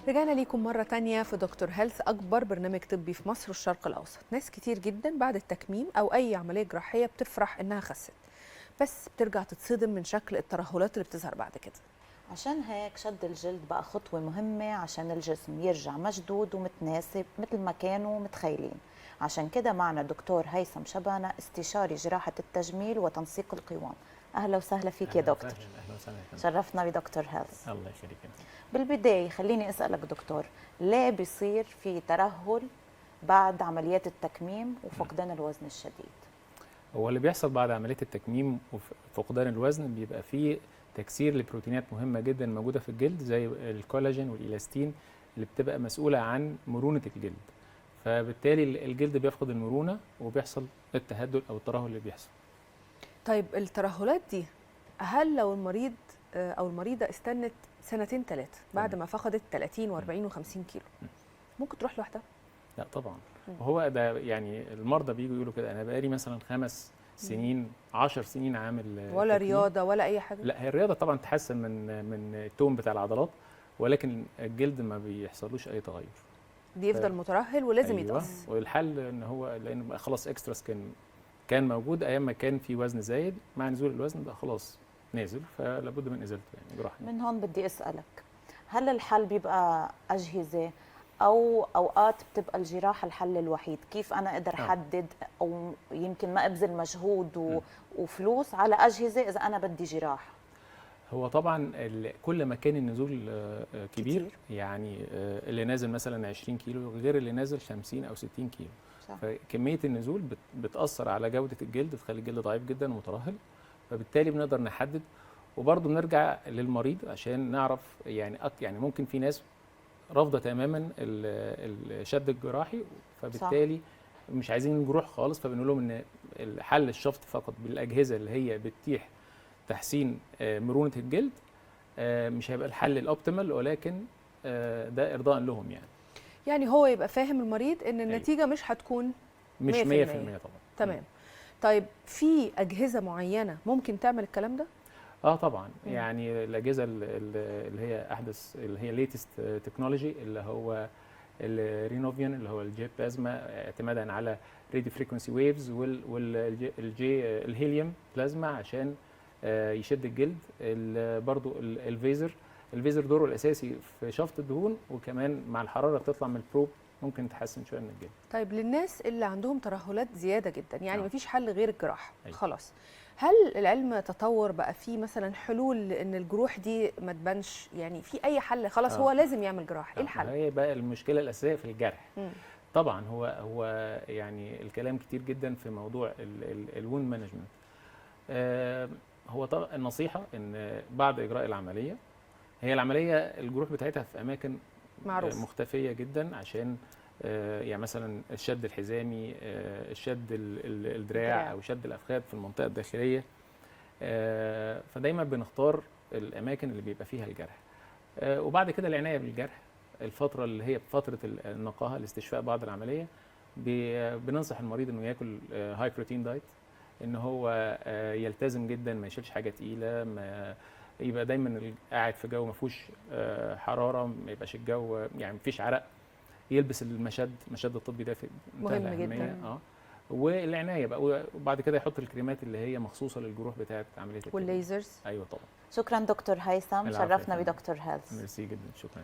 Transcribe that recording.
رجعنا ليكم مرة تانية في دكتور هيلث، أكبر برنامج طبي في مصر والشرق الأوسط. ناس كتير جدا بعد التكميم أو أي عملية جراحية بتفرح إنها خست، بس بترجع تتصدم من شكل الترهلات اللي بتظهر بعد كده. عشان هيك شد الجلد بقى خطوة مهمة عشان الجسم يرجع مشدود ومتناسب مثل ما كانوا متخيلين. عشان كده معنا دكتور هيثم شبانة، استشاري جراحة التجميل وتنسيق القوام. أهلا وسهلا فيك يا اهلا دكتور. وسهلا. اهلا وسهلا يا فندم. شرفنا بدكتور هيلث. الله يخليك. بالبداية خليني أسألك دكتور، ليه بيصير في ترهل بعد عمليات التكميم وفقدان الوزن الشديد؟ هو اللي بيحصل بعد عمليه التكميم وفقدان الوزن بيبقى فيه تكسير لبروتينات مهمه جدا موجوده في الجلد زي الكولاجين والالاستين اللي بتبقى مسؤوله عن مرونه الجلد، فبالتالي الجلد بيفقد المرونه وبيحصل التهدل او الترهل اللي بيحصل. طيب الترهلات دي، هل لو المريض أو المريضة استنت سنتين ثلاثة بعد ما فقدت 30 و40 و50 كيلو، ممكن تروح لوحدها؟ لا طبعا. وهو ده يعني المرضى بيجوا يقولوا كده، انا بقالي مثلا 5 سنين 10 سنين عامل ولا تكميم. رياضة ولا أي حاجة؟ لا، هي الرياضه طبعا تحسن من التون بتاع العضلات، ولكن الجلد ما بيحصلوش اي تغير، بيفضل مترهل ولازم أيوة. يتقص. والحل ان هو لان بقى خلاص اكسترا سكين كان موجود ايام ما كان في وزن زايد، مع نزول الوزن بقى خلاص نازل، فلا بد من ازالته يعني جراحه. من هون بدي أسألك، هل الحل بيبقى أجهزة أو أوقات بتبقى الجراحة الحل الوحيد؟ كيف أنا أقدر أحدد أو يمكن ما أبذل مجهود وفلوس على أجهزة إذا أنا بدي جراحة؟ هو طبعا كل ما كان النزول كبير يعني اللي نازل مثلا 20 كيلو غير اللي نازل 50 او 60 كيلو، صح. فكميه النزول بتاثر على جوده الجلد، تخلي الجلد ضعيف جدا ومترهل، فبالتالي بنقدر نحدد. وبرضه بنرجع للمريض عشان نعرف يعني ممكن في ناس رافضه تماما الشد الجراحي، فبالتالي مش عايزين الجروح خالص، فبنقول لهم ان الحل الشفط فقط بالاجهزه اللي هي بتتيح تحسين مرونه الجلد مش هيبقى الحل الاوبتيمال، ولكن ده ارضاء لهم يعني. يعني هو يبقى فاهم المريض ان النتيجه مش هتكون مش 100% طبعا. تمام. طيب في اجهزه معينه ممكن تعمل الكلام ده؟ طبعا. يعني الاجهزه اللي هي احدث، اللي هي ليتست تكنولوجي، اللي هو الرينوفيان، اللي هو الجي بلازما اعتمادا على راديو فريكونسي ويفز، والجي الهيليوم بلازما عشان يشد الجلد. برضو الفيزر دوره الاساسي في شفط الدهون، وكمان مع الحراره بتطلع من البروب ممكن تحسن شويه من الجلد. طيب للناس اللي عندهم ترهلات زياده جدا، يعني مفيش حل غير الجراحه خلاص، هل العلم تطور بقى فيه مثلا حلول ان الجروح دي ما تبانش؟ يعني في اي حل خلاص هو لازم يعمل جراحه؟ ايه الحل؟ هي بقى المشكله الاساسيه في الجرح. طبعا هو يعني الكلام كتير جدا في موضوع الوند مانجمنت. هو طبعا النصيحه ان بعد اجراء العمليه، هي العمليه الجروح بتاعتها في اماكن معروف مختفيه جدا، عشان يعني مثلا الشد الحزامي، الشد الدراع او شد الافخاذ في المنطقه الداخليه، فدايما بنختار الاماكن اللي بيبقى فيها الجرح. وبعد كده العنايه بالجرح، الفتره اللي هي فتره النقاهه، الاستشفاء بعد العمليه، بننصح المريض انه ياكل هاي بروتين دايت، ان هو يلتزم جدا، ما يشيلش حاجه تقيله، ما يبقى دايما قاعد في جو ما فيهوش حراره، ما يبقاش الجو يعني ما فيش عرق، يلبس المشد الطبي ده في مهم جدا. والعنايه بقى، وبعد كده يحط الكريمات اللي هي مخصوصه للجروح بتاعه عمليه التجميل والليزرز. ايوه طبعا. شكرا دكتور هيثم، شرفنا بدكتور هيلث. ميرسي جدا، شكرا.